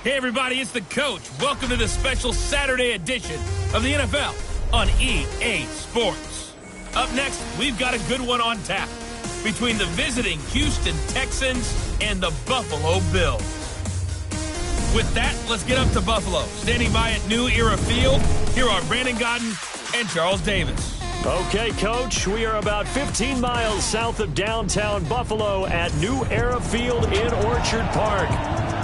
Hey, everybody, it's the coach. Welcome to the special Saturday edition of the NFL on EA Sports. Up next, we've got a good one on tap between the visiting Houston Texans and the Buffalo Bills. With that, let's get up to Buffalo. Standing by at New Era Field, here are Brandon Godden and Charles Davis. Okay, Coach, we are about 15 miles south of downtown Buffalo at New Era Field in Orchard Park.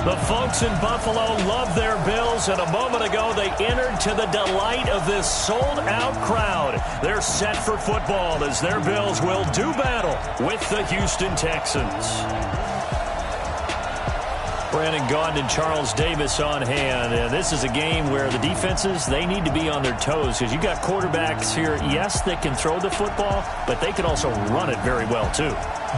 The folks in Buffalo love their Bills, and a moment ago they entered to the delight of this sold-out crowd. They're set for football as their Bills will do battle with the Houston Texans. Brandon Gaudin and Charles Davis on hand. And this is a game where the defenses, they need to be on their toes because you got quarterbacks here, yes, that can throw the football, but they can also run it very well, too.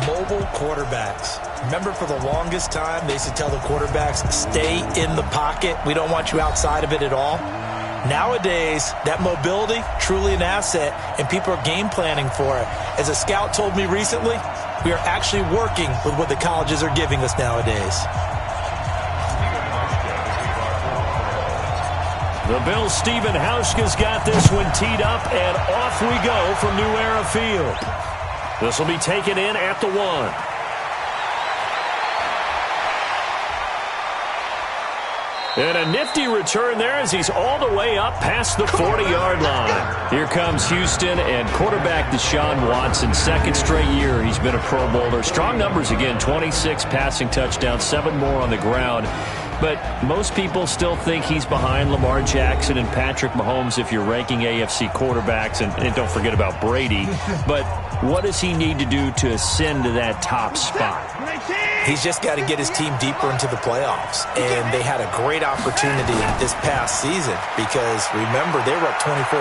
Mobile quarterbacks. Remember, for the longest time, they used to tell the quarterbacks, stay in the pocket. We don't want you outside of it at all. Nowadays, that mobility, truly an asset, and people are game planning for it. As a scout told me recently, we are actually working with what the colleges are giving us nowadays. The Bills' Stephen Hauschka's got this one teed up, and off we go from New Era Field. This will be taken in at the 1. And a nifty return there as he's all the way up past the 40-yard line. Here comes Houston and quarterback Deshaun Watson. Second straight year he's been a Pro Bowler. Strong numbers again, 26 passing touchdowns, 7 more on the ground. But most people still think he's behind Lamar Jackson and Patrick Mahomes if you're ranking AFC quarterbacks, and don't forget about Brady. But what does he need to do to ascend to that top spot? He's just got to get his team deeper into the playoffs. And they had a great opportunity this past season because, remember, they were up 24-0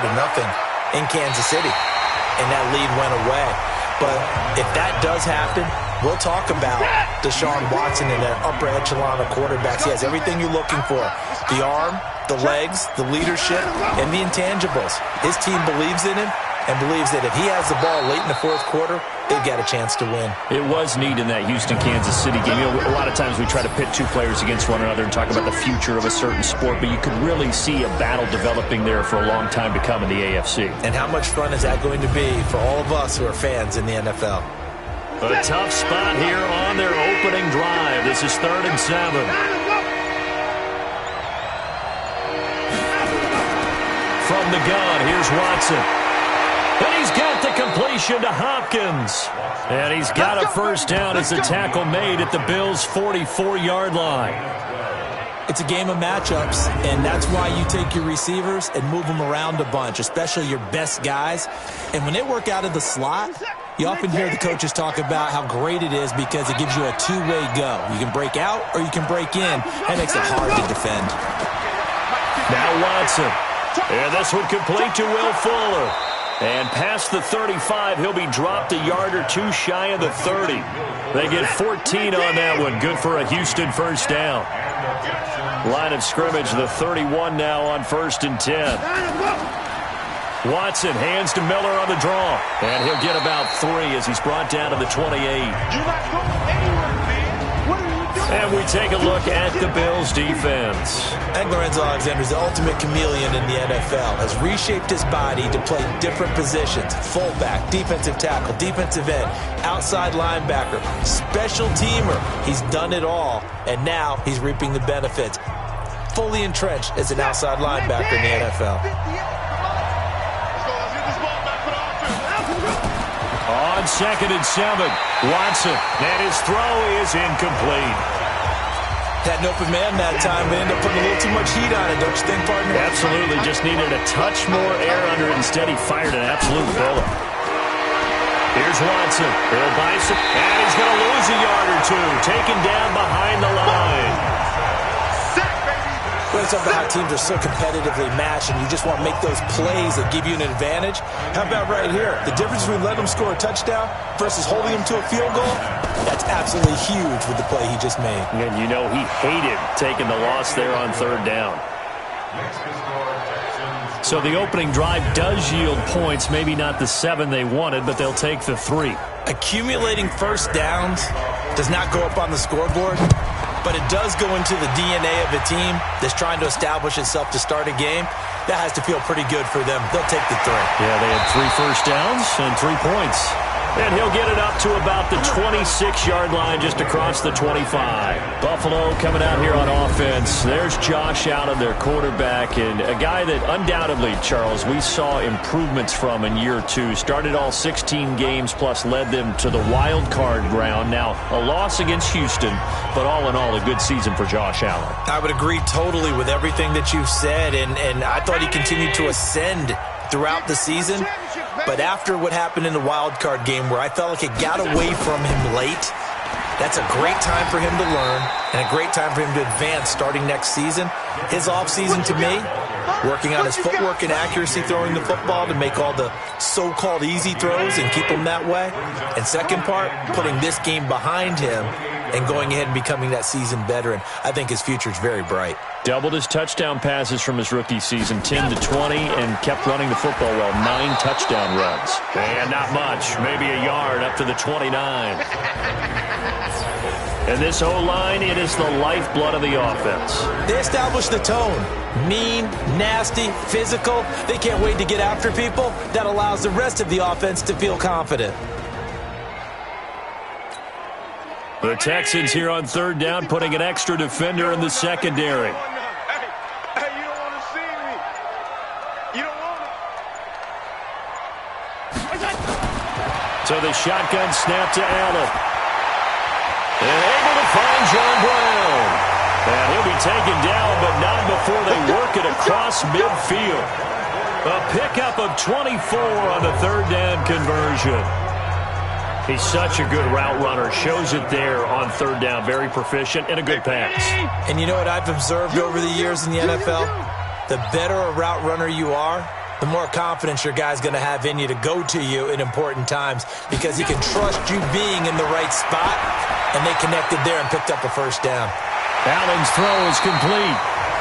in Kansas City, and that lead went away. But if that does happen, we'll talk about Deshaun Watson and that upper echelon of quarterbacks. He has everything you're looking for. The arm, the legs, the leadership, and the intangibles. His team believes in him and believes that if he has the ball late in the fourth quarter, they've got a chance to win. It was neat in that Houston-Kansas City game. You know, a lot of times we try to pit two players against one another and talk about the future of a certain sport, but you could really see a battle developing there for a long time to come in the AFC. And how much fun is that going to be for all of us who are fans in the NFL? A tough spot here on their opening drive. This is 3rd and 7. From the gun, here's Watson. And he's got the completion to Hopkins. And he's got a first down as the tackle made at the Bills' 44-yard line. It's a game of matchups, and that's why you take your receivers and move them around a bunch, especially your best guys. And when they work out of the slot, you often hear the coaches talk about how great it is because it gives you a two-way go. You can break out or you can break in. That makes it hard to defend. Now Watson. And this one complete to Will Fuller. And past the 35, he'll be dropped a yard or two shy of the 30. They get 14 on that one. Good for a Houston first down. Line of scrimmage, the 31 now on 1st and 10. Watson hands to Miller on the draw. And he'll get about 3 as he's brought down to the 28. And we take a look at the Bills' defense. And Lorenzo Alexander is the ultimate chameleon in the NFL. Has reshaped his body to play different positions. Fullback, defensive tackle, defensive end, outside linebacker, special teamer. He's done it all, and now he's reaping the benefits. Fully entrenched as an outside linebacker in the NFL. On 2nd and 7, Watson, and his throw is incomplete. Had an open man that time, but ended up putting a little too much heat on it, don't you think, partner? Absolutely, just needed a touch more air under it. Instead, he fired an absolute bullet. Here's Watson. He'll bicep, and he's going to lose a yard or two. Taken down behind the line. Well, it's about how teams are so competitively matched, and you just want to make those plays that give you an advantage. How about right here? The difference between letting them score a touchdown versus holding them to a field goal, that's absolutely huge with the play he just made. And you know he hated taking the loss there on 3rd down. So the opening drive does yield points, maybe not the 7 they wanted, but they'll take the 3. Accumulating first downs does not go up on the scoreboard. but it does go into the DNA of a team that's trying to establish itself to start a game. That has to feel pretty good for them. They'll take the 3. Yeah, they had 3 first downs and 3 points. And he'll get it up to about the 26-yard line, just across the 25. Buffalo coming out here on offense. There's Josh Allen, their quarterback, and a guy that undoubtedly, Charles, we saw improvements from in year 2. Started all 16 games, plus led them to the wild card round. Now, a loss against Houston, but all in all, a good season for Josh Allen. I would agree totally with everything that you've said, and I thought he continued to ascend throughout the season. But after what happened in the wild card game where I felt like it got away from him late, that's a great time for him to learn and a great time for him to advance starting next season. His offseason to me, working on his footwork and accuracy throwing the football to make all the so-called easy throws and keep them that way. And second part, putting this game behind him and going ahead and becoming that seasoned veteran. I think his future is very bright. Doubled his touchdown passes from his rookie season, 10 to 20, and kept running the football well, 9 touchdown runs. And not much, maybe a yard up to the 29. And this O-line, it is the lifeblood of the offense. They establish the tone. Mean, nasty, physical. They can't wait to get after people. That allows the rest of the offense to feel confident. The Texans here on 3rd down, putting an extra defender in the secondary. Hey, you don't want to see me. You don't want it. So the shotgun snap to Allen. And able to find John Brown. And he'll be taken down, but not before they work it across midfield. A pickup of 24 on the 3rd down conversion. He's such a good route runner. Shows it there on 3rd down. Very proficient and a good pass. And you know what I've observed over the years in the NFL? The better a route runner you are, the more confidence your guy's going to have in you to go to you in important times because he can trust you being in the right spot, and they connected there and picked up a 1st down. Allen's throw is complete.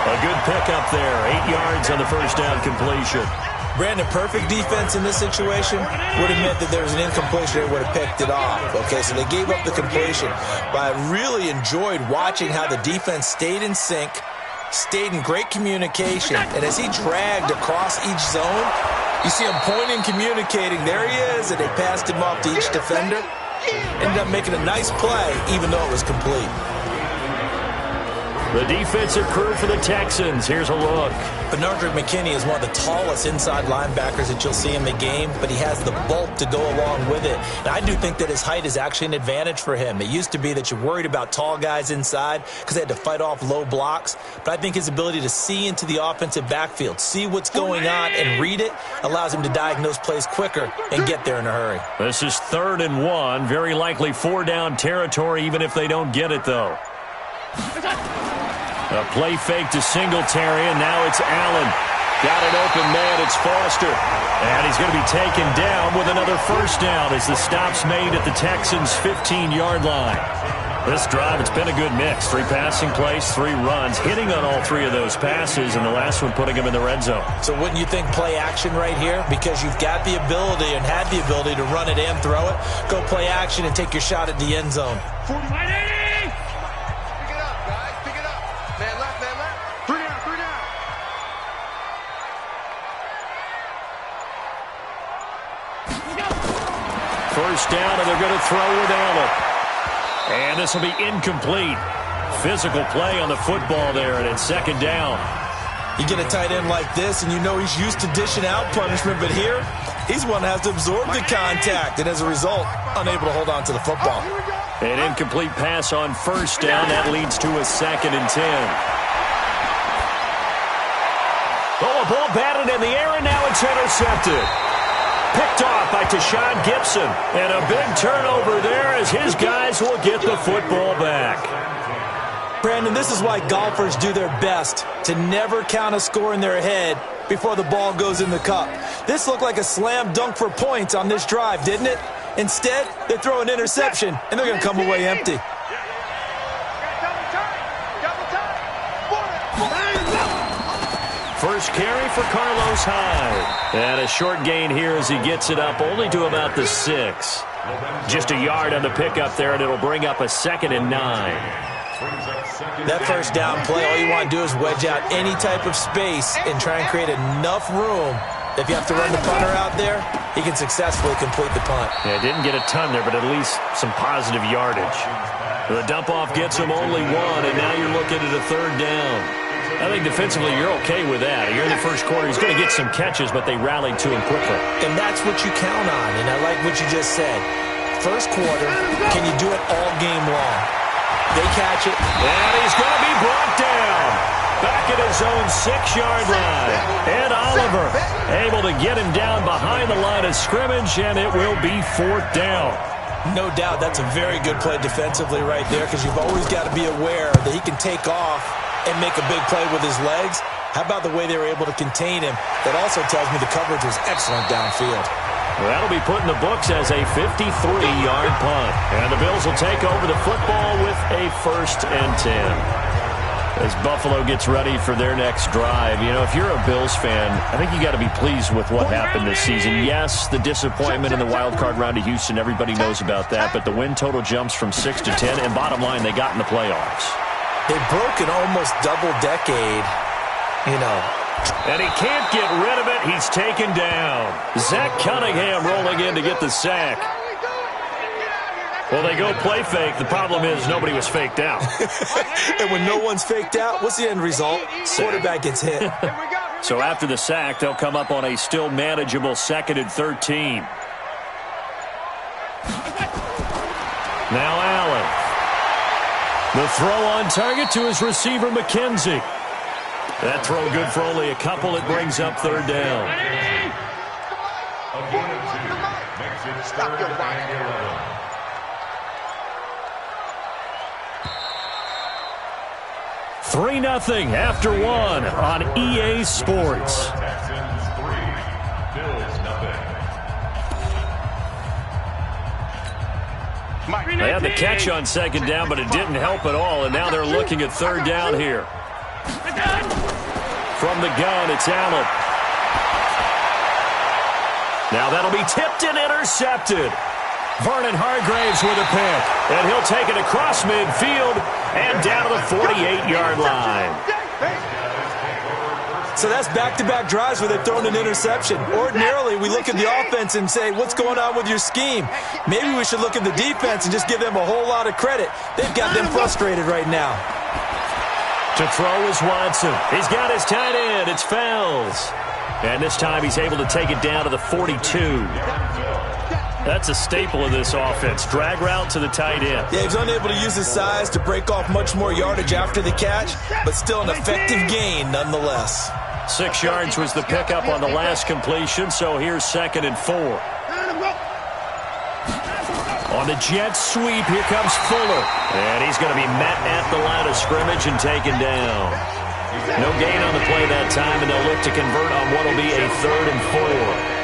A good pickup there. 8 yards on the 1st down completion. Brandon, perfect defense in this situation would have meant that there was an incompletion. They would have picked it off. Okay, so they gave up the completion. But I really enjoyed watching how the defense stayed in sync, stayed in great communication. And as he dragged across each zone, you see him pointing, communicating. There he is, and they passed him off to each defender. Ended up making a nice play, even though it was complete. The defensive crew for the Texans. Here's a look. Benardrick McKinney is one of the tallest inside linebackers that you'll see in the game, but he has the bulk to go along with it. And I do think that his height is actually an advantage for him. It used to be that you're worried about tall guys inside because they had to fight off low blocks. But I think his ability to see into the offensive backfield, see what's going on, and read it allows him to diagnose plays quicker and get there in a hurry. This is 3rd and 1. Very likely 4-down territory, even if they don't get it, though. A play fake to Singletary, and now it's Allen. Got an open man, it's Foster. And he's going to be taken down with another 1st down as the stop's made at the Texans' 15-yard line. This drive, it's been a good mix. 3 passing plays, 3 runs, hitting on all 3 of those passes, and the last one putting him in the red zone. So wouldn't you think play action right here? Because you've got the ability and had the ability to run it and throw it. Go play action and take your shot at the end zone. 49-80. Pick it up, guys. Pick it up. Man left, man left. 3 down, 3 down. First down, and they're going to throw with Allen. And this will be incomplete. Physical play on the football there, and it's 2nd down. You get a tight end like this, and you know he's used to dishing out punishment, but here, he's one that has to absorb the contact, and as a result, unable to hold on to the football. An incomplete pass on 1st down. That leads to a 2nd and 10. Oh, a ball batted in the air, and now it's intercepted. Picked off by Tashawn Gibson. And a big turnover there as his guys will get the football back. Brandon, this is why golfers do their best to never count a score in their head before the ball goes in the cup. This looked like a slam dunk for points on this drive, didn't it? Instead, they throw an interception, and they're going to come away empty. First carry for Carlos Hyde. And a short gain here as he gets it up only to about the 6. Just a yard on the pickup there, and it'll bring up a 2nd and 9. That first down play, all you want to do is wedge out any type of space and try and create enough room. If you have to run the punter out there, he can successfully complete the punt. Yeah, didn't get a ton there, but at least some positive yardage. The dump-off gets him only one, and now you're looking at a third down. I think defensively you're okay with that. Here in the first quarter, he's going to get some catches, but they rallied to him quickly. And that's what you count on, and I like what you just said. First quarter, can you do it all game long? They catch it. And he's going to be brought down. Back at his own 6-yard line. Ed Oliver able to get him down behind the line of scrimmage, and it will be fourth down. No doubt that's a very good play defensively right there, because you've always got to be aware that he can take off and make a big play with his legs. How about the way they were able to contain him? That also tells me the coverage was excellent downfield. Well, that'll be put in the books as a 53-yard punt. And the Bills will take over the football with a 1st and 10. As Buffalo gets ready for their next drive. You know, if you're a Bills fan, I think you got to be pleased with what happened this season. Yes, the disappointment in the wild card round of Houston, everybody knows about that, but the win total jumps from 6 to 10, and bottom line, they got in the playoffs. They broke an almost double decade, you know. And he can't get rid of it. He's taken down. Zach Cunningham rolling in to get the sack. Well, they go play fake. The problem is nobody was faked out. And when no one's faked out, what's the end result? Quarterback gets hit. So after the sack, they'll come up on a still manageable 2nd and 13. Now Allen. The throw on target to his receiver, McKenzie. That throw good for only a couple. It brings up third down. Stop your body. 3-0 after 1 on EA Sports. They had the catch on 2nd down, but it didn't help at all, and now they're looking at 3rd down here. From the gun, it's Allen. Now that'll be tipped and intercepted. Vernon Hargraves with a pick, and he'll take it across midfield and down to the 48-yard line. So that's back-to-back drives where they've thrown an interception. Ordinarily, we look at the offense and say, what's going on with your scheme? Maybe we should look at the defense and just give them a whole lot of credit. They've got them frustrated right now. To throw is Watson. He's got his tight end. It's Fells. And this time he's able to take it down to the 42. That's a staple of this offense. Drag route to the tight end. Yeah, he's unable to use his size to break off much more yardage after the catch, but still an effective gain nonetheless. 6 yards was the pickup on the last completion, so here's 2nd and 4. On the jet sweep, here comes Fuller. And he's going to be met at the line of scrimmage and taken down. No gain on the play that time, and they'll look to convert on what will be a 3rd and 4.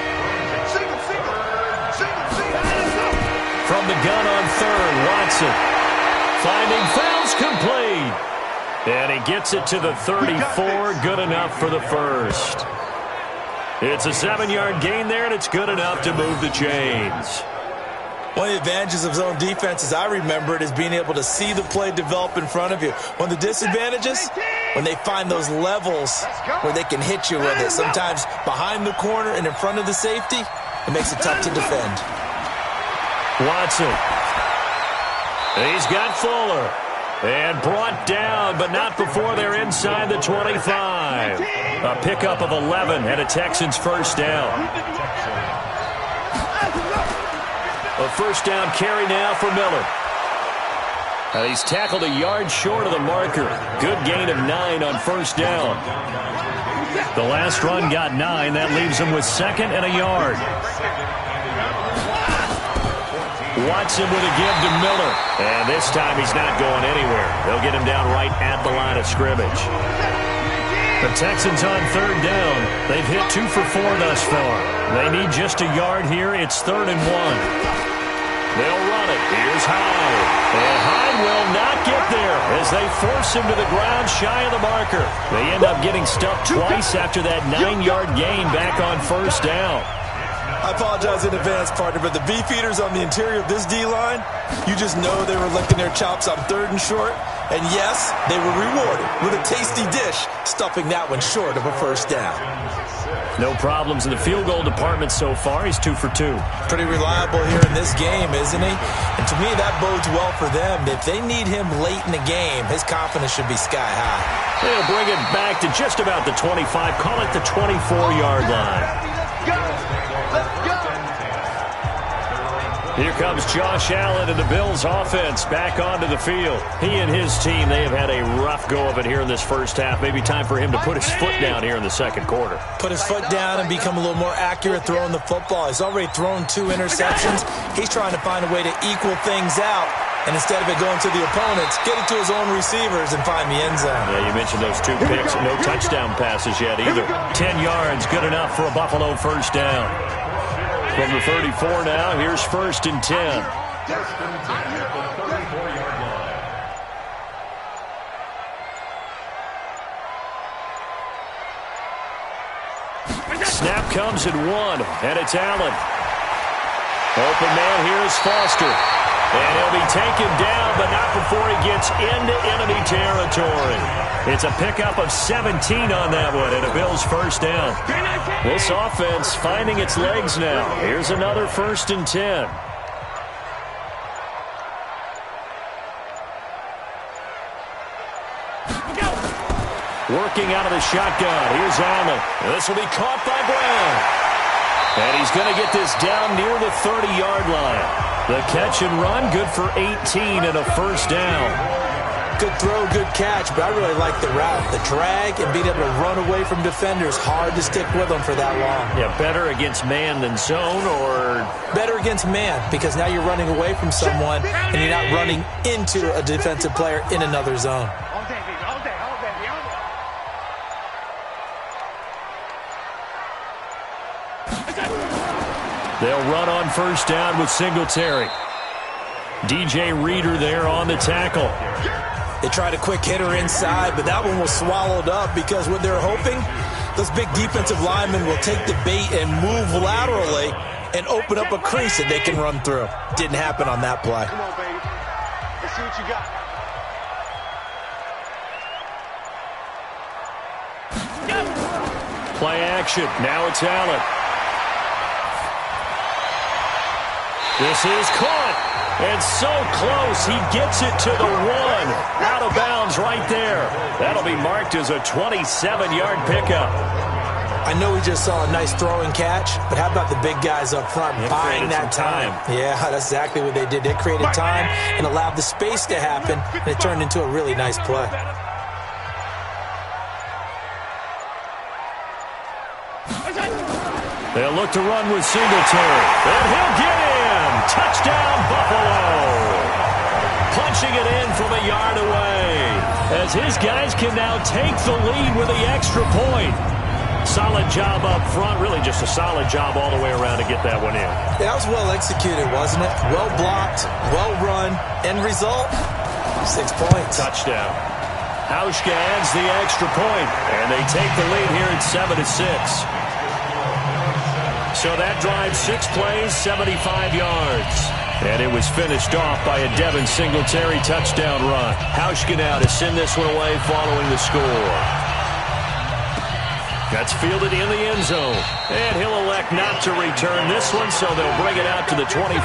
From the gun on 3rd, Watson. Finding Fells complete. And he gets it to the 34. Good enough for the 1st. It's a 7-yard gain there, and it's good enough to move the chains. One of the advantages of zone defense, as I remember it, is being able to see the play develop in front of you. One of the disadvantages, when they find those levels where they can hit you with it, sometimes behind the corner and in front of the safety, it makes it tough to defend. Watson. He's got Fuller. And brought down, but not before they're inside the 25. A pickup of 11 and a Texans 1st down. A 1st down carry now for Miller. He's tackled a yard short of the marker. Good gain of 9 on 1st down. The last run got 9. That leaves him with 2nd and a yard. Watson with a give to Miller. And this time he's not going anywhere. They'll get him down right at the line of scrimmage. The Texans on 3rd down. They've hit 2 for 4 thus far. They need just a yard here. It's 3rd and 1. They'll run it. Here's Hyde. And Hyde will not get there as they force him to the ground shy of the marker. They end up getting stuffed twice after that 9-yard gain back on 1st down. I I apologize in advance, partner, but the beefeaters on the interior of this D-line, you just know they were licking their chops on 3rd and short. And yes, they were rewarded with a tasty dish, stuffing that one short of a first down. No problems in the field goal department so far. He's 2 for 2. Pretty reliable here in this game, isn't he? And to me, that bodes well for them. If they need him late in the game, his confidence should be sky high. They'll bring it back to just about the 25. Call it the 24-yard line. Here comes Josh Allen and the Bills offense back onto the field. He and his team, they have had a rough go of it here in this first half. Maybe time for him to put his foot down here in the second quarter. Put his foot down and become a little more accurate throwing the football. He's already thrown 2 interceptions. He's trying to find a way to equal things out. And instead of it going to the opponents, get it to his own receivers and find the end zone. Yeah, you mentioned those 2 picks. No touchdown passes yet either. 10 yards, good enough for a Buffalo first down. From the 34 now, here's 1st and 10. Snap comes at 1, and it's Allen. Open man here is Foster. And he'll be taken down, but not before he gets into enemy territory. It's a pickup of 17 on that one, and a Bills first down. This offense finding its legs now. Here's another 1st and 10. Working out of the shotgun. Here's Allen. This will be caught by Brown. And he's going to get this down near the 30-yard line. The catch and run, good for 18 and a first down. Good throw, good catch, but I really like the route. The drag and being able to run away from defenders, hard to stick with them for that long. Yeah, better against man than zone, or? Better against man, because now you're running away from someone and you're not running into a defensive player in another zone. They'll run on first down with Singletary. DJ Reader there on the tackle. They tried a quick hitter inside, but that one was swallowed up because what they're hoping, those big defensive linemen will take the bait and move laterally and open up a crease that they can run through. Didn't happen on that play. Come on, baby. Let's see what you got. Play action. Now it's Allen. This is caught, and so close, he gets it to the 1. Out of bounds right there. That'll be marked as a 27-yard pickup. I know we just saw a nice throwing catch, but how about the big guys up front buying that time? Yeah, that's exactly what they did. They created time and allowed the space to happen, and it turned into a really nice play. They'll look to run with Singletary, and he'll get in. Touchdown, Buffalo. Punching it in from a yard away, as his guys can now take the lead with the extra point. Solid job up front, really just a solid job all the way around to get that one in. That was well executed, wasn't it? Well blocked, well run, end result, 6 points. Touchdown. Hauschka adds the extra point, and they take the lead here at 7-6. So that drive, 6 plays, 75 yards. And it was finished off by a Devin Singletary touchdown run. Hauschka now to send this one away following the score. That's fielded in the end zone. And he'll elect not to return this one, so they'll bring it out to the 25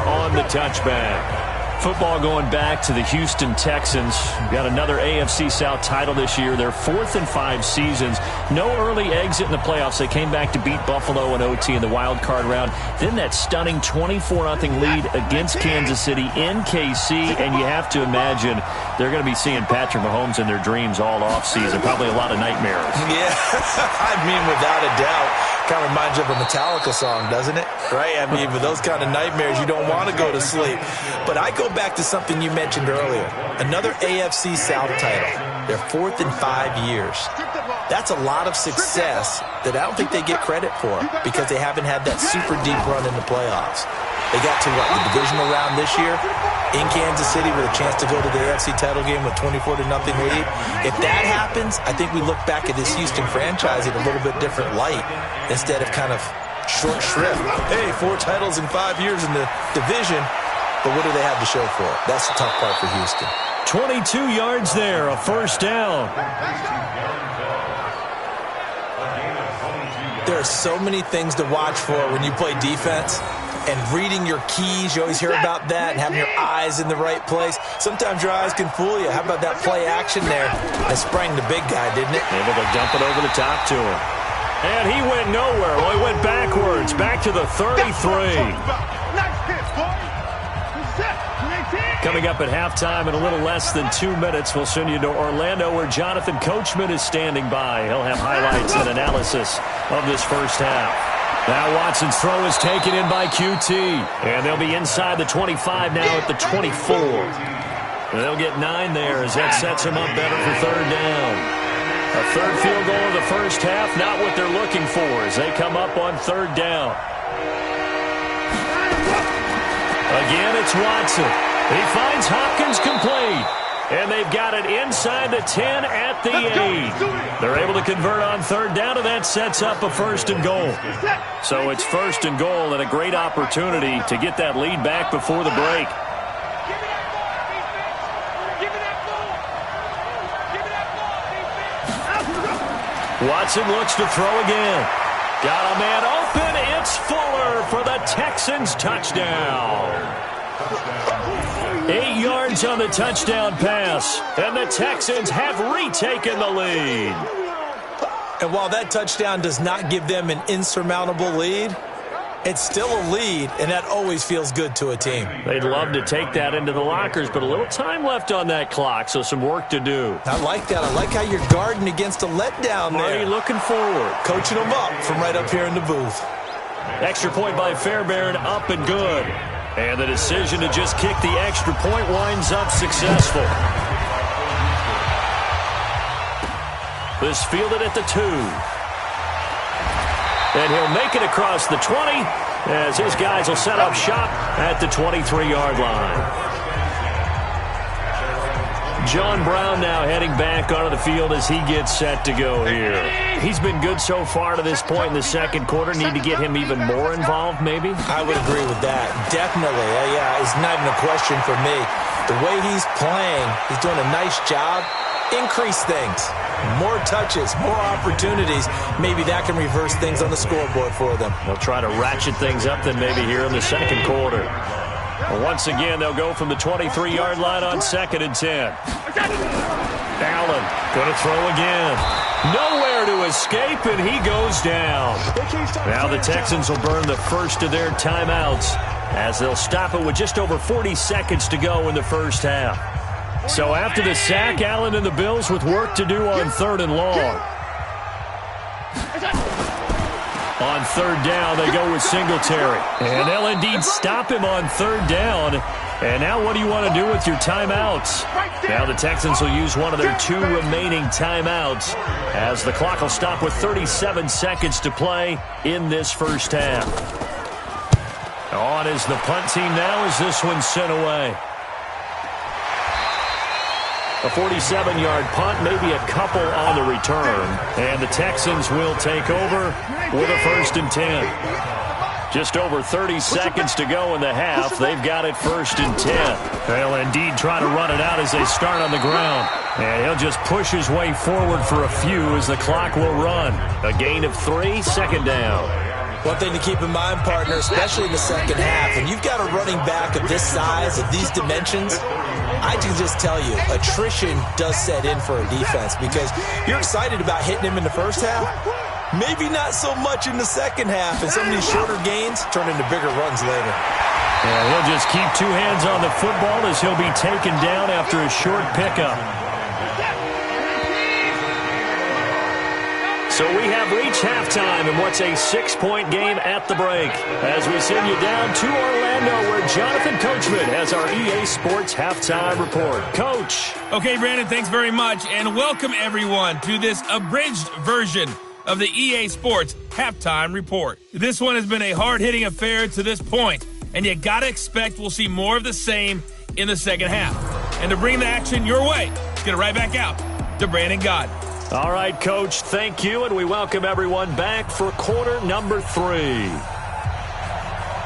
on the touchback. Football going back to the Houston Texans. Got another AFC South title this year. Their 4th in 5 seasons. No early exit in the playoffs. They came back to beat Buffalo in OT in the wild card round. Then that stunning 24-0 lead against Kansas City in KC. And you have to imagine they're going to be seeing Patrick Mahomes in their dreams all offseason. Probably a lot of nightmares. Yeah, I mean, without a doubt. Kind of reminds you of a Metallica song, doesn't it? Right? I mean, with those kind of nightmares, you don't want to go to sleep. But I go back to something you mentioned earlier. Another AFC South title. Their 4th in 5 years. That's a lot of success that I don't think they get credit for because they haven't had that super deep run in the playoffs. They got to, what, the divisional round this year in Kansas City with a chance to go to the AFC title game with 24-0 lead. If that happens, I think we look back at this Houston franchise in a little bit different light instead of kind of short shrift. Hey, 4 titles in 5 years in the division, but what do they have to show for it? That's the tough part for Houston. 22 yards there, a first down. There are so many things to watch for when you play defense. And reading your keys, you always hear about that, and having your eyes in the right place. Sometimes your eyes can fool you. How about that play action there that sprang the big guy, didn't it? Able to dump it over the top to him. And he went nowhere. Well, he went backwards, back to the 33. Coming up at halftime in a little less than 2 minutes, we'll send you to Orlando where Jonathan Coachman is standing by. He'll have highlights and analysis of this first half. Now Watson's throw is taken in by QT. And they'll be inside the 25 now at the 24. And they'll get 9 there as that sets them up better for third down. A third field goal of the first half, not what they're looking for as they come up on third down. Again, it's Watson. He finds Hopkins complete. And they've got it inside the 10 at the 8. They're able to convert on third down, and that sets up a first and goal. So it's first and goal and a great opportunity to get that lead back before the break. Watson looks to throw again. Got a man open. It's Fuller for the Texans touchdown. 8 yards on the touchdown pass, and the Texans have retaken the lead. And while that touchdown does not give them an insurmountable lead, it's still a lead, and that always feels good to a team. They'd love to take that into the lockers, but a little time left on that clock, so some work to do. I like that. I like how you're guarding against a letdown there. Marty looking forward. Coaching them up from right up here in the booth. Extra point by Fairbairn, up and good. And the decision to just kick the extra point winds up successful. This fielded at the 2. And he'll make it across the 20 as his guys will set up shop at the 23-yard line. John Brown now heading back onto the field as he gets set to go here. He's been good so far to this point in the second quarter. Need to get him even more involved, maybe? I would agree with that. Definitely. Yeah, it's not even a question for me. The way he's playing, he's doing a nice job. Increase things. More touches, more opportunities. Maybe that can reverse things on the scoreboard for them. They'll try to ratchet things up then maybe here in the second quarter. Well, once again, they'll go from the 23-yard line on 2nd and 10. Allen going to throw again. Nowhere to escape, and he goes down. Now the Texans will burn the first of their timeouts as they'll stop it with just over 40 seconds to go in the first half. So after the sack, Allen and the Bills with work to do on 3rd and long. On 3rd down, they go with Singletary. And they'll indeed stop him on 3rd down. And now what do you want to do with your timeouts? Now the Texans will use one of their 2 remaining timeouts as the clock will stop with 37 seconds to play in this first half. On is the punt team now as this one's sent away. A 47-yard punt, maybe a couple on the return. And the Texans will take over with a 1st and 10. Just over 30 seconds to go in the half. They've got it 1st and 10. They'll indeed try to run it out as they start on the ground. And he'll just push his way forward for a few as the clock will run. A gain of 3, 2nd down. One thing to keep in mind, partner, especially in the second half, when you've got a running back of this size, of these dimensions, I can just tell you, attrition does set in for a defense because you're excited about hitting him in the first half. Maybe not so much in the second half, and some of these shorter gains turn into bigger runs later. And he'll just keep 2 hands on the football as he'll be taken down after a short pickup. So we have reached halftime in what's a 6-point game at the break as we send you down to Orlando where Jonathan Coachman has our EA Sports Halftime Report. Coach. Okay, Brandon, thanks very much, and welcome everyone to this abridged version of the EA Sports Halftime Report. This one has been a hard-hitting affair to this point, and you got to expect we'll see more of the same in the second half. And to bring the action your way, let's get it right back out to Brandon Gaudin. All right, Coach, thank you, and we welcome everyone back for quarter number 3.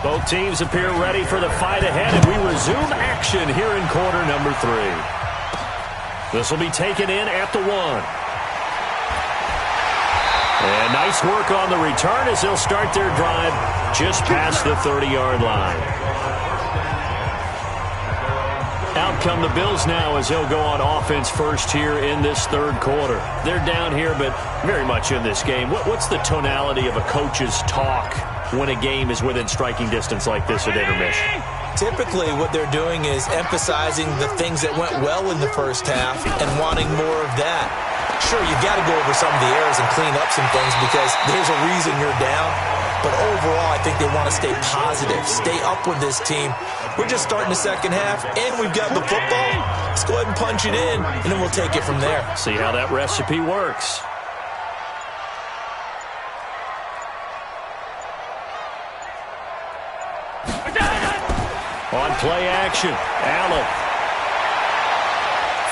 Both teams appear ready for the fight ahead, and we resume action here in quarter number 3. This will be taken in at the 1. And nice work on the return as they'll start their drive just past the 30-yard line. Out come the Bills now as they'll go on offense first here in this third quarter. They're down here, but very much in this game. What's the tonality of a coach's talk when a game is within striking distance like this at intermission? Typically, what they're doing is emphasizing the things that went well in the first half and wanting more of that. Sure, you've got to go over some of the errors and clean up some things because there's a reason you're down. But overall, I think they want to stay positive, stay up with this team. We're just starting the second half, and we've got the football. Let's go ahead and punch it in, and then we'll take it from there. See how that recipe works. On play action, Allen.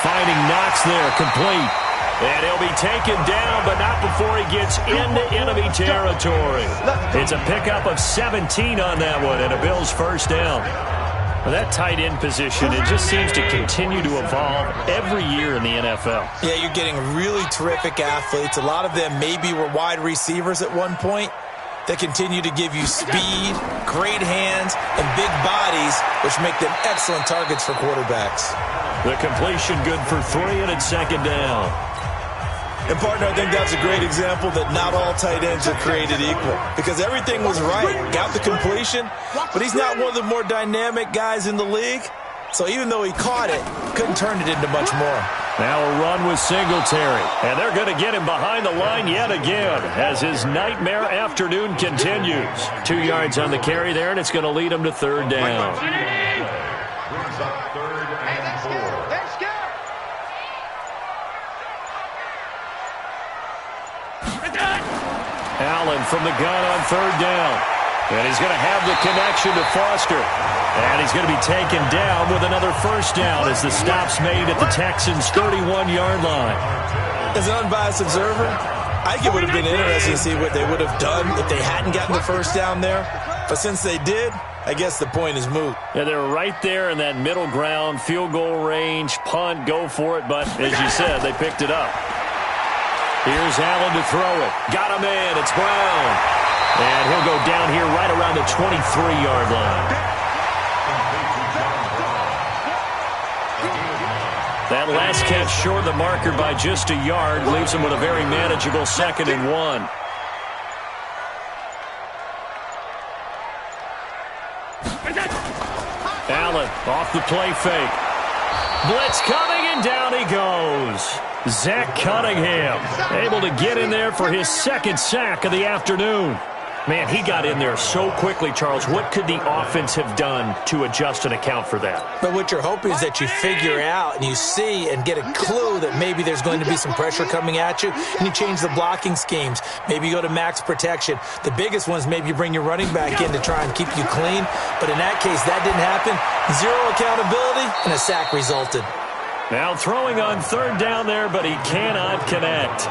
Finding Knox there, complete. And he'll be taken down, but not before he gets into enemy territory. It's a pickup of 17 on that one, and a Bills first down. Well, that tight end position, it just seems to continue to evolve every year in the NFL. Yeah, you're getting really terrific athletes. A lot of them maybe were wide receivers at one point. They continue to give you speed, great hands, and big bodies, which make them excellent targets for quarterbacks. The completion good for 3, and it's second down. And, partner, I think that's a great example that not all tight ends are created equal because everything was right. Got the completion, but he's not one of the more dynamic guys in the league. So even though he caught it, couldn't turn it into much more. Now a run with Singletary, and they're going to get him behind the line yet again as his nightmare afternoon continues. 2 yards on the carry there, and it's going to lead him to third down. Allen from the gun on third down. And he's going to have the connection to Foster. And he's going to be taken down with another first down as the stop's made at the Texans' 31-yard line. As an unbiased observer, I think it would have been interesting to see what they would have done if they hadn't gotten the first down there. But since they did, I guess the point is moot. Yeah, they're right there in that middle ground, field goal range, punt, go for it. But as you said, they picked it up. Here's Allen to throw it. Got him in. It's Brown. And he'll go down here right around the 23-yard line. That last catch short of the marker by just a yard leaves him with a very manageable 2nd and 1. Allen off the play fake. Blitz coming, and down he goes. Zach Cunningham able to get in there for his 2nd sack of the afternoon. Man, he got in there so quickly, Charles. What could the offense have done to adjust and account for that? But what you're hoping is that you figure out and you see and get a clue that maybe there's going to be some pressure coming at you, and you change the blocking schemes. Maybe you go to max protection. The biggest one is maybe you bring your running back in to try and keep you clean. But in that case, that didn't happen. 0 accountability, and a sack resulted. Now throwing on third down there, but he cannot connect.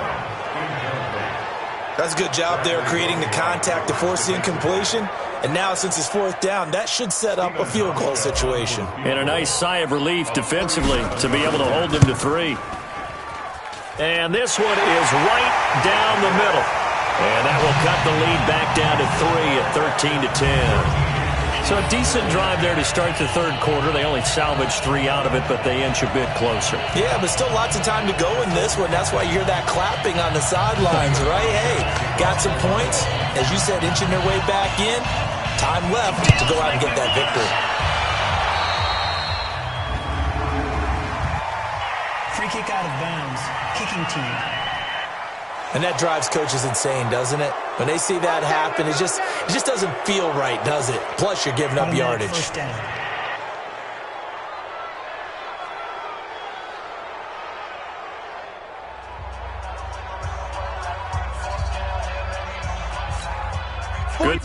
That's a good job there creating the contact to force the incompletion. And now since it's 4th down, that should set up a field goal situation. And a nice sigh of relief defensively to be able to hold them to 3. And this one is right down the middle. And that will cut the lead back down to 3 at 13-10. So a decent drive there to start the third quarter. They only salvaged 3 out of it, but they inch a bit closer. Yeah, but still lots of time to go in this one. That's why you hear that clapping on the sidelines, right? Hey, got some points. As you said, inching their way back in. Time left to go out and get that victory. Free kick out of bounds. Kicking team. And that drives coaches insane, doesn't it? When they see that happen, it just doesn't feel right, does it? Plus, you're giving up yardage. First down. Good.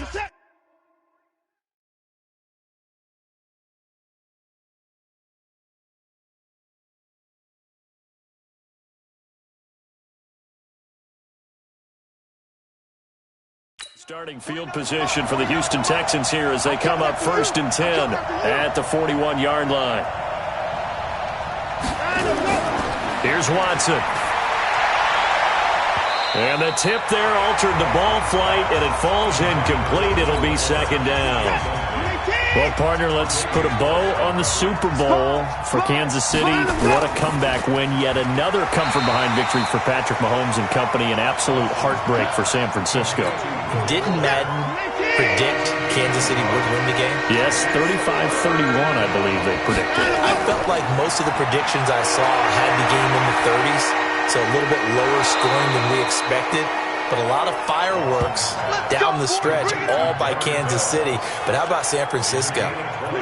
Starting field position for the Houston Texans here as they come up 1st and 10 at the 41-yard line. Here's Watson. And the tip there altered the ball flight, and it falls incomplete. It'll be 2nd down. Well, partner, let's put a bow on the Super Bowl for Kansas City. What a comeback win. Yet another come-from-behind victory for Patrick Mahomes and company. An absolute heartbreak for San Francisco. Didn't Madden predict Kansas City would win the game? Yes, 35-31, I believe they predicted. I felt like most of the predictions I saw had the game in the 30s, so a little bit lower scoring than we expected. But a lot of fireworks down the stretch, all by Kansas City. But how about San Francisco?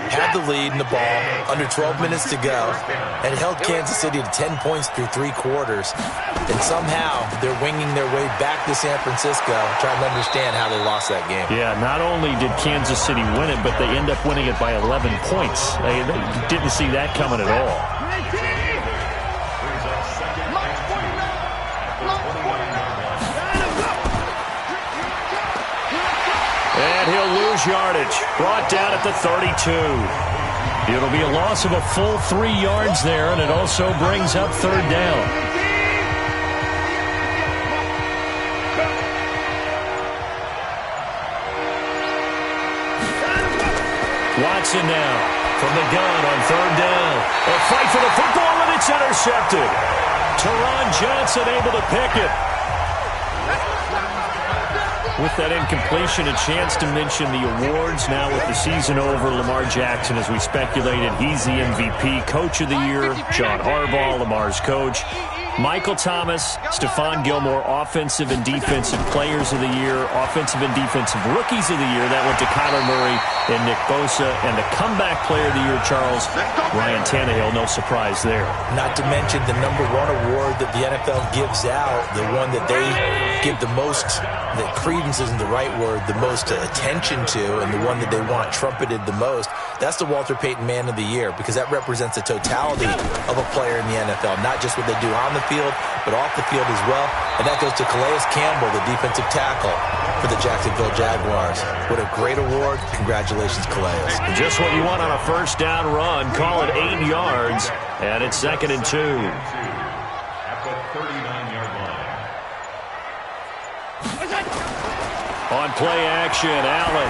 Had the lead in the ball, under 12 minutes to go, and held Kansas City to 10 points through 3 quarters. And somehow they're winging their way back to San Francisco, trying to understand how they lost that game. Yeah, not only did Kansas City win it, but they end up winning it by 11 points. They didn't see that coming at all. And he'll lose yardage. Brought down at the 32. It'll be a loss of a full 3 yards there, and it also brings up 3rd down. Watson now from the gun on 3rd down. A fight for the football, and it's intercepted. Teron Johnson able to pick it. With that incompletion, a chance to mention the awards. Now with the season over, Lamar Jackson, as we speculated, he's the MVP, Coach of the Year. John Harbaugh, Lamar's coach. Michael Thomas, Stephon Gilmore, Offensive and Defensive Players of the Year, Offensive and Defensive Rookies of the Year. That went to Kyler Murray and Nick Bosa. And the Comeback Player of the Year, Charles, Ryan Tannehill. No surprise there. Not to mention the #1 award that the NFL gives out, the one that they give the most, that credence isn't the right word, the most attention to, and the one that they want trumpeted the most. That's the Walter Payton Man of the Year, because that represents the totality of a player in the NFL, not just what they do on the field, but off the field as well. And that goes to Calais Campbell, the defensive tackle for the Jacksonville Jaguars. What a great award. Congratulations, Calais. Just what you want on a 1st down run. Call it 8 yards, and it's 2nd and 2. At the 39-yard line. On play action, Allen.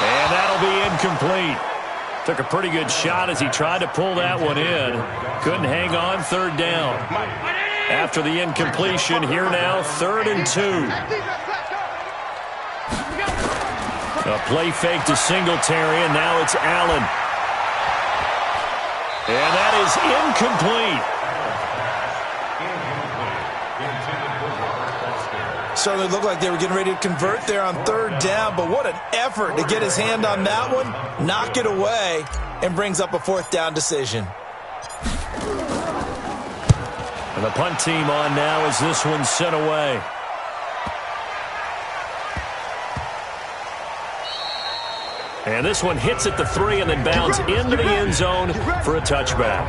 And that'll be incomplete. Took a pretty good shot as he tried to pull that one in. Couldn't hang on. 3rd down. After the incompletion, here now, 3rd and 2. A play fake to Singletary, and now it's Allen. And that is incomplete. Certainly looked like they were getting ready to convert there on 3rd down, but what an effort to get his hand on that one, knock it away, and brings up a 4th down decision. And the punt team on now as this one's sent away. And this one hits at the 3 and then bounds into the end zone for a touchback.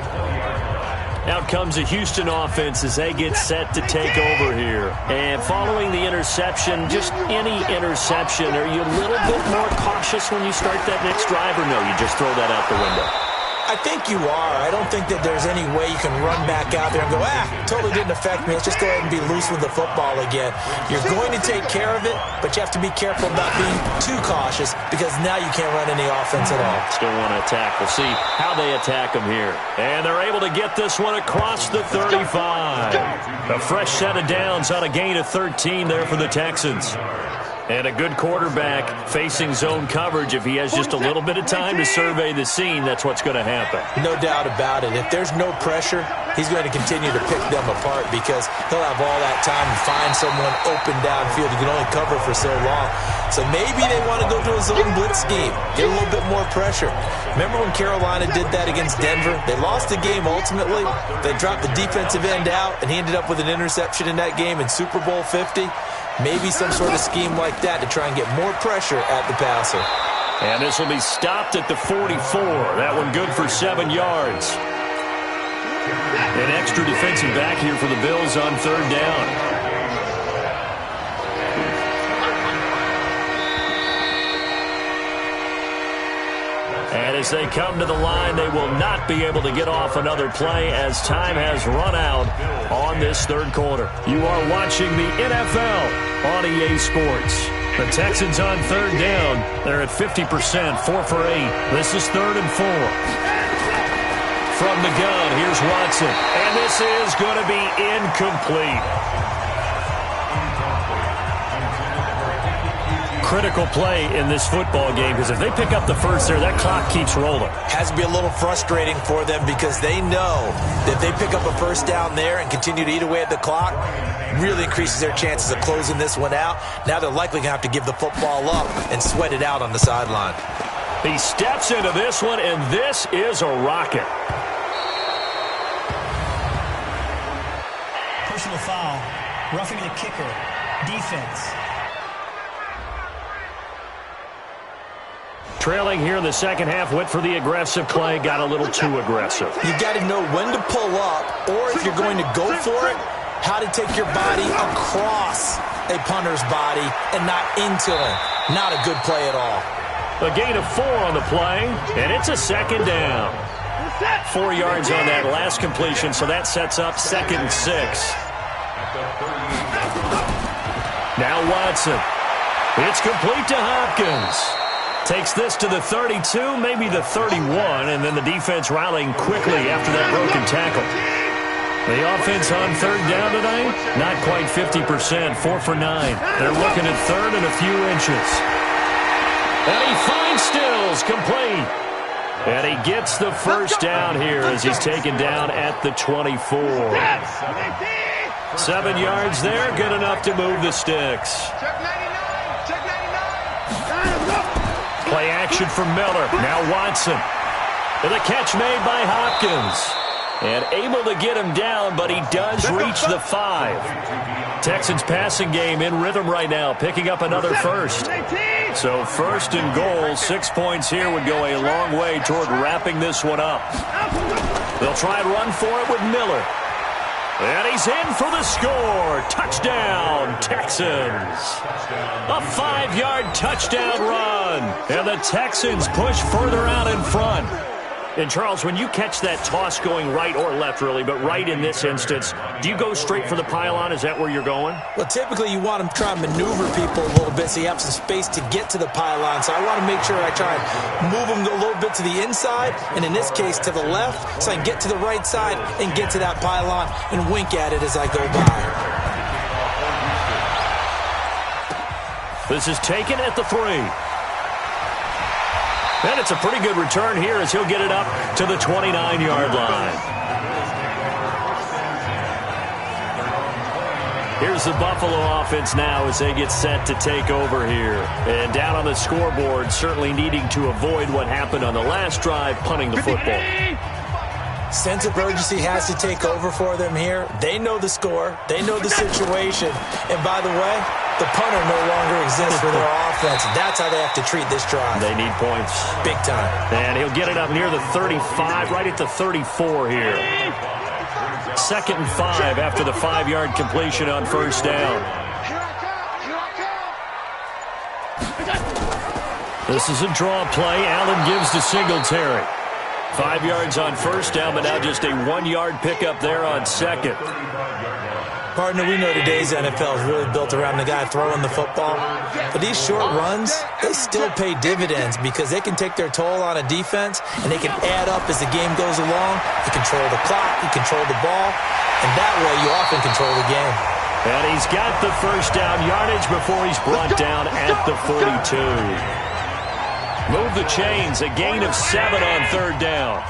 Out comes the Houston offense as they get set to take over here. And following the interception, just any interception, are you a little bit more cautious when you start that next drive, or no, you just throw that out the window? I think you are. I don't think that there's any way you can run back out there and go, totally didn't affect me. Let's just go ahead and be loose with the football again. You're going to take care of it, but you have to be careful about being too cautious, because now you can't run any offense at all. Still want to attack. We'll see how they attack them here. And they're able to get this one across the 35. A fresh set of downs on a gain of 13 there for the Texans. And a good quarterback facing zone coverage. If he has just a little bit of time to survey the scene, that's what's going to happen. No doubt about it. If there's no pressure, he's going to continue to pick them apart, because he'll have all that time to find someone open downfield. He can only cover for so long. So maybe they want to go to a zone blitz scheme, get a little bit more pressure. Remember when Carolina did that against Denver? They lost the game ultimately. They dropped the defensive end out, and he ended up with an interception in that game in Super Bowl 50. Maybe some sort of scheme like that to try and get more pressure at the passer. And this will be stopped at the 44. That one good for 7 yards. An extra defensive back here for the Bills on 3rd down. And as they come to the line, they will not be able to get off another play as time has run out on this third quarter. You are watching the NFL on EA Sports. The Texans on third down. They're at 50%, 4 for 8. This is 3rd and 4. From the gun, here's Watson. And this is going to be incomplete. Critical play in this football game because if they pick up the first there, that clock keeps rolling. Has to be a little frustrating for them because they know that if they pick up a first down there and continue to eat away at the clock, really increases their chances of closing this one out. Now they're likely going to have to give the football up and sweat it out on the sideline. He steps into this one, and this is a rocket. Personal foul. Roughing the kicker. Defense. Trailing here in the second half, went for the aggressive play, got a little too aggressive. You've got to know when to pull up, or if you're going to go for it, how to take your body across a punter's body and not into him. Not a good play at all. A gain of 4 on the play, and it's a second down. 4 yards on that last completion, so that sets up 2nd and 6. Now Watson. It's complete to Hopkins. Takes this to the 32, maybe the 31, and then the defense rallying quickly after that broken tackle. The offense on third down tonight, not quite 50%, 4 for 9. They're looking at 3rd and a few inches. And he finds Stills, complete. And he gets the first down here as he's taken down at the 24. 7 yards there, good enough to move the sticks. Play action from Miller. Now Watson. And the catch made by Hopkins. And able to get him down, but he does reach the 5. Texans passing game in rhythm right now, picking up another first. So 1st and goal, 6 points here would go a long way toward wrapping this one up. They'll try and run for it with Miller. And he's in for the score. Touchdown, Texans. A 5-yard touchdown run. And the Texans push further out in front. And, Charles, when you catch that toss going right or left, really, but right in this instance, do you go straight for the pylon? Is that where you're going? Well, typically you want to try and maneuver people a little bit so you have some space to get to the pylon. So I want to make sure I try and move them a little bit to the inside, and in this case to the left, so I can get to the right side and get to that pylon and wink at it as I go by. This is taken at the 3. And it's a pretty good return here as he'll get it up to the 29-yard line. Here's the Buffalo offense now as they get set to take over here. And down on the scoreboard, certainly needing to avoid what happened on the last drive, punting the football. Sense of urgency has to take over for them here. They know the score. They know the situation. And by the way, the punter no longer exists for their offense. That's how they have to treat this drive. They need points. Big time. And he'll get it up near the 35, right at the 34 here. 2nd and 5 after the 5-yard completion on first down. This is a draw play. Allen gives to Singletary. 5 yards on first down, but now just a 1-yard pickup there on second. Partner, we know today's NFL is really built around the guy throwing the football. But these short runs, they still pay dividends because they can take their toll on a defense and they can add up as the game goes along. You control the clock, you control the ball, and that way you often control the game. And he's got the first down yardage before he's brought down at the 42. Move the chains, a gain of 7 on third down.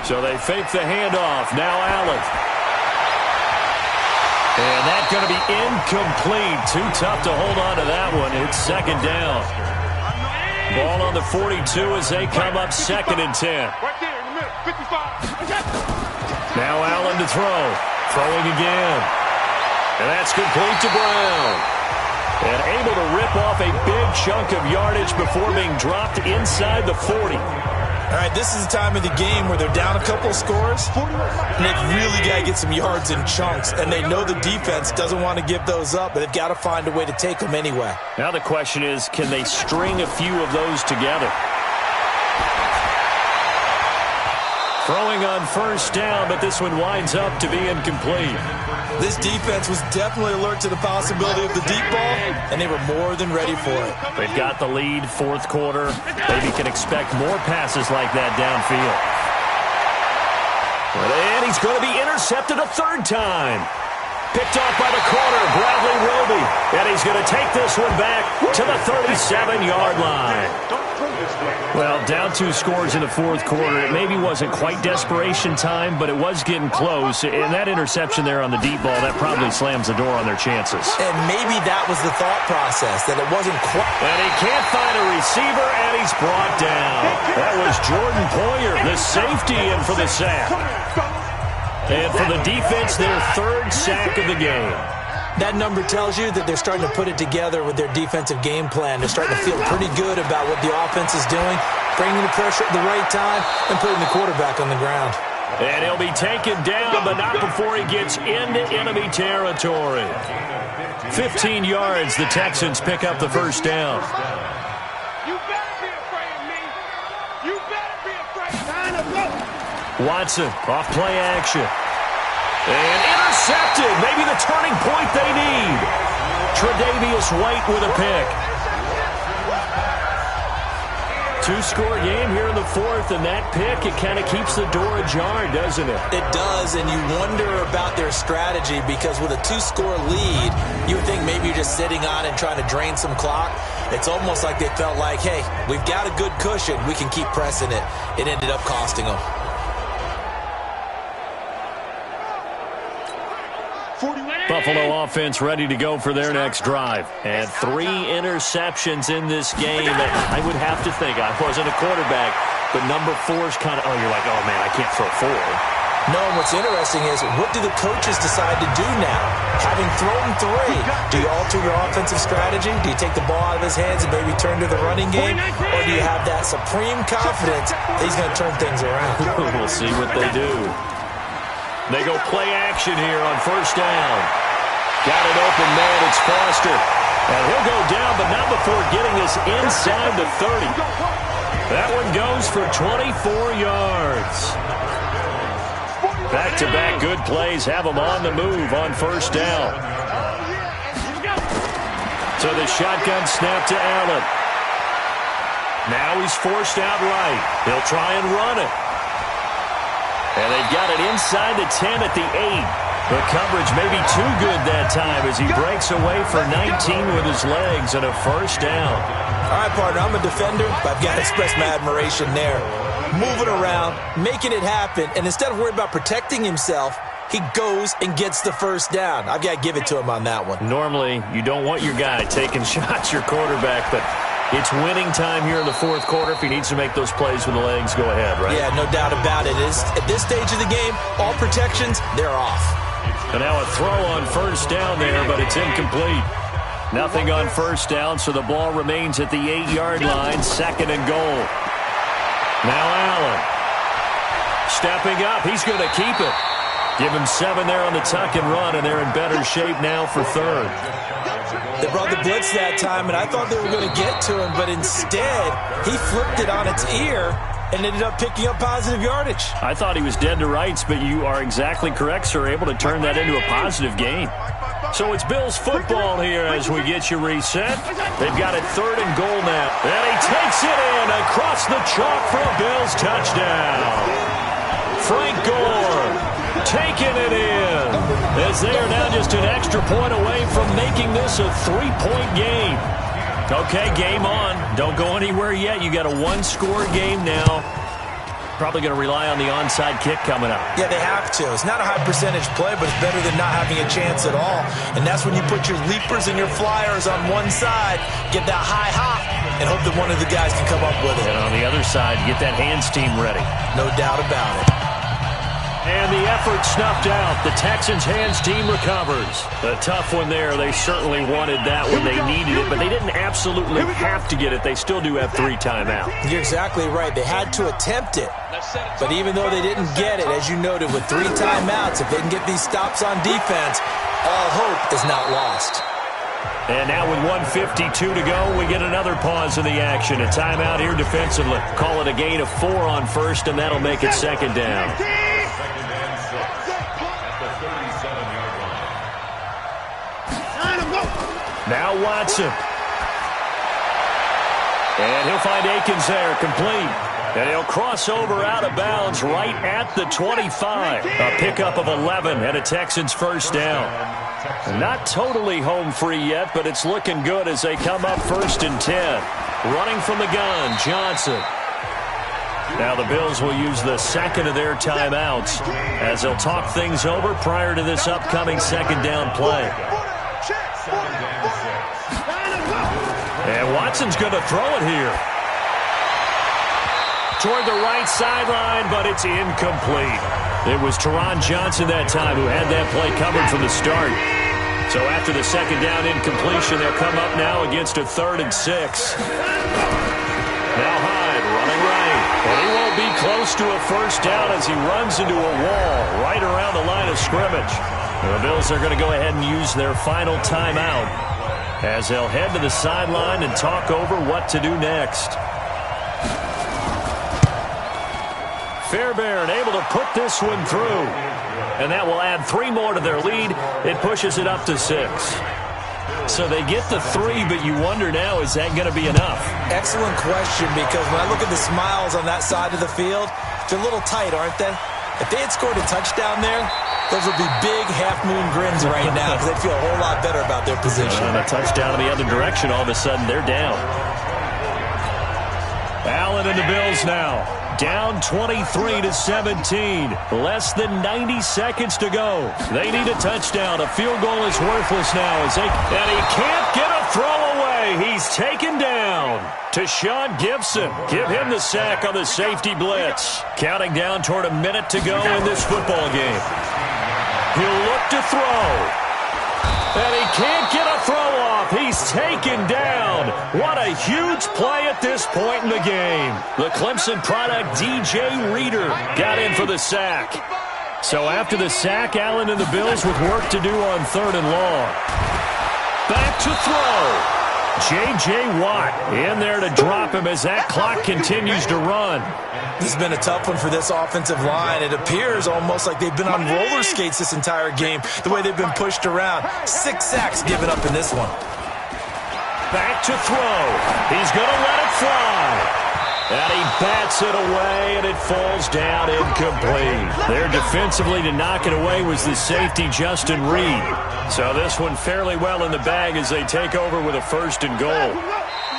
So they fake the handoff. Now Allen. And that's going to be incomplete. Too tough to hold on to that one. It's second down. Ball on the 42 as they come up 2nd and 10. Now Allen to throw. Throwing again. And that's complete to Brown. And able to rip off a big chunk of yardage before being dropped inside the 40. All right, this is the time of the game where they're down a couple of scores, and they've really got to get some yards in chunks, and they know the defense doesn't want to give those up, but they've got to find a way to take them anyway. Now the question is, can they string a few of those together? Throwing on first down, but this one winds up to be incomplete. This defense was definitely alert to the possibility of the deep ball, and they were more than ready for it. They've got the lead, fourth quarter. Maybe can expect more passes like that downfield. And he's going to be intercepted a third time. Picked off by the corner, Bradley Roby. And he's going to take this one back to the 37-yard line. Well, down 2 scores in the fourth quarter. It maybe wasn't quite desperation time, but it was getting close. And that interception there on the deep ball, that probably slams the door on their chances. And maybe that was the thought process, that it wasn't quite. And he can't find a receiver, and he's brought down. That was Jordan Poyer, the safety, in for the sack. And for the defense, their third sack of the game. That number tells you that they're starting to put it together with their defensive game plan. They're starting to feel pretty good about what the offense is doing, bringing the pressure at the right time, and putting the quarterback on the ground. And he'll be taken down, but not before he gets into enemy territory. 15 yards, the Texans pick up the first down. You better be afraid of me. You better be afraid. Time to go. Watson off play action. And intercepted. Maybe the turning point they need. Tre'Davious White with a pick. 2-score game here in the fourth, and that pick, it kind of keeps the door ajar, doesn't it? It does, and you wonder about their strategy, because with a 2-score lead, you would think maybe you're just sitting on and trying to drain some clock. It's almost like they felt like, hey, we've got a good cushion. We can keep pressing it. It ended up costing them. Buffalo offense ready to go for their next drive. And 3 interceptions in this game. I would have to think, I wasn't a quarterback, but number 4's kind of, you're like, oh, man, I can't throw 4. No, and what's interesting is, what do the coaches decide to do now? Having thrown 3, do you alter your offensive strategy? Do you take the ball out of his hands and maybe turn to the running game? Or do you have that supreme confidence that he's going to turn things around? We'll see what they do. They go play action here on first down. Got it open, man. It's Foster. And he'll go down, but not before getting this inside the 30. That one goes for 24 yards. Back-to-back good plays have them on the move on first down. So the shotgun snap to Allen. Now he's forced out right. He'll try and run it. And they've got it inside the 10 at the 8. The coverage may be too good that time as he breaks away for 19 with his legs and a first down. All right, partner, I'm a defender, but I've got to express my admiration there. Moving around, making it happen, and instead of worrying about protecting himself, he goes and gets the first down. I've got to give it to him on that one. Normally, you don't want your guy taking shots, your quarterback, but it's winning time here in the fourth quarter. If he needs to make those plays with the legs, go ahead, right? Yeah, no doubt about it. At this stage of the game, all protections, they're off. And now a throw on first down there, but it's incomplete. Nothing on first down, so the ball remains at the 8-yard line, second and goal. Now Allen. Stepping up, he's going to keep it. Give him 7 there on the tuck and run, and they're in better shape now for third. They brought the blitz that time, and I thought they were going to get to him, but instead, he flipped it on its ear and ended up picking up positive yardage. I thought he was dead to rights, but you are exactly correct, sir, able to turn that into a positive gain. So it's Bills football here as we get you reset. They've got it third and goal now. And he takes it in across the chalk for a Bills touchdown. Frank Gore taking it in as they are now just an extra point away from making this a 3-point game. Okay, game on. Don't go anywhere yet. You got a 1-score game now. Probably going to rely on the onside kick coming up. Yeah, they have to. It's not a high percentage play, but it's better than not having a chance at all. And that's when you put your leapers and your flyers on one side, get that high hop, and hope that one of the guys can come up with it. And on the other side, get that hands team ready. No doubt about it. And the effort snuffed out. The Texans' hands team recovers. A tough one there. They certainly wanted that one. They needed it, but they didn't absolutely have to get it. They still do have 3 timeouts. You're exactly right. They had to attempt it. But even though they didn't get it, as you noted, with 3 timeouts, if they can get these stops on defense, all hope is not lost. And now with 1:52 to go, we get another pause in the action. A timeout here defensively. Call it a gain of 4 on first, and that'll make it 2nd down. Second and 6 at the 37-yard line. Now Watson. And he'll find Akins there, complete. And he'll cross over out of bounds right at the 25. A pickup of 11 and a Texans first down. Not totally home free yet, but it's looking good as they come up 1st and 10. Running from the gun, Johnson. Now the Bills will use the second of their timeouts as they'll talk things over prior to this upcoming 2nd down play. And Watson's going to throw it here. Toward the right sideline, but it's incomplete. It was Teron Johnson that time who had that play covered from the start. So after the 2nd down incompletion, they'll come up now against a 3rd and 6. Now Hyde running right. And he won't be close to a first down as he runs into a wall right around the line of scrimmage. The Bills are going to go ahead and use their final timeout as they'll head to the sideline and talk over what to do next. Fairbairn able to put this one through. And that will add 3 more to their lead. It pushes it up to 6. So they get the 3, but you wonder now, is that going to be enough? Excellent question, because when I look at the smiles on that side of the field, they're a little tight, aren't they? If they had scored a touchdown there, those would be big half-moon grins right now because they'd feel a whole lot better about their position. And a touchdown in the other direction, all of a sudden they're down. Allen and the Bills now. Down 23-17. Less than 90 seconds to go. They need a touchdown. A field goal is worthless now. And he can't get a throw away. He's taken down. To Sean Gibson. Give him the sack on the safety blitz. Counting down toward a minute to go in this football game. He'll look to throw. And he can't get a throw off. He's taken down. What a huge play at this point in the game. The Clemson product, DJ Reader, got in for the sack. So after the sack, Allen and the Bills with work to do on 3rd and long. Back to throw. J.J. Watt in there to drop him as that clock continues to run. This has been a tough one for this offensive line. It appears almost like they've been on roller skates this entire game, the way they've been pushed around. 6 sacks given up in this one. Back to throw. He's going to let it fly. And he bats it away, and it falls down incomplete. There defensively to knock it away was the safety, Justin Reed. So this one fairly well in the bag as they take over with a 1st and goal.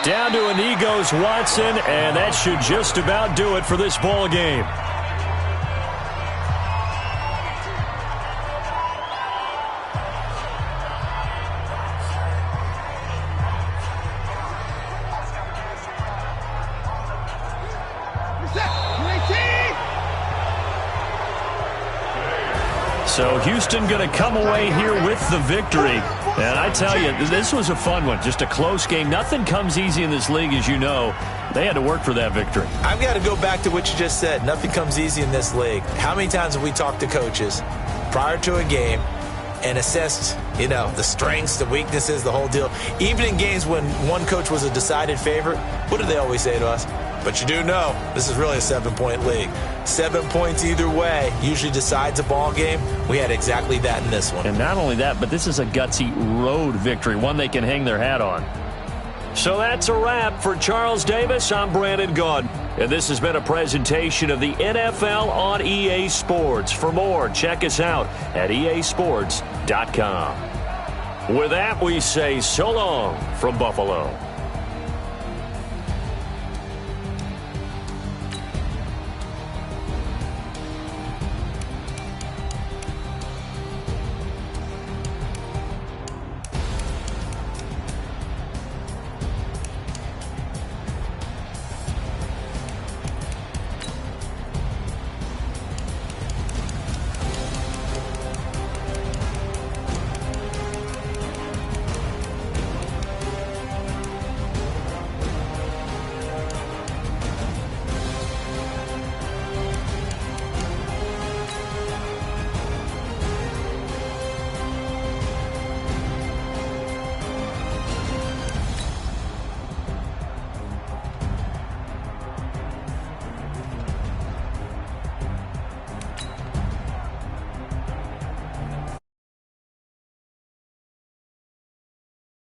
Down to a knee goes Watson, and that should just about do it for this ball game. So Houston going to come away here with the victory. And I tell you, this was a fun one. Just a close game. Nothing comes easy in this league, as you know. They had to work for that victory. I've got to go back to what you just said. Nothing comes easy in this league. How many times have we talked to coaches prior to a game and assessed, the strengths, the weaknesses, the whole deal? Even in games when one coach was a decided favorite, what do they always say to us? But you do know this is really a 7-point league. 7 points either way usually decides a ball game. We had exactly that in this one. And not only that, but this is a gutsy road victory, one they can hang their hat on. So that's a wrap. For Charles Davis, I'm Brandon Gaudin. And this has been a presentation of the NFL on EA Sports. For more, check us out at easports.com. With that, we say so long from Buffalo.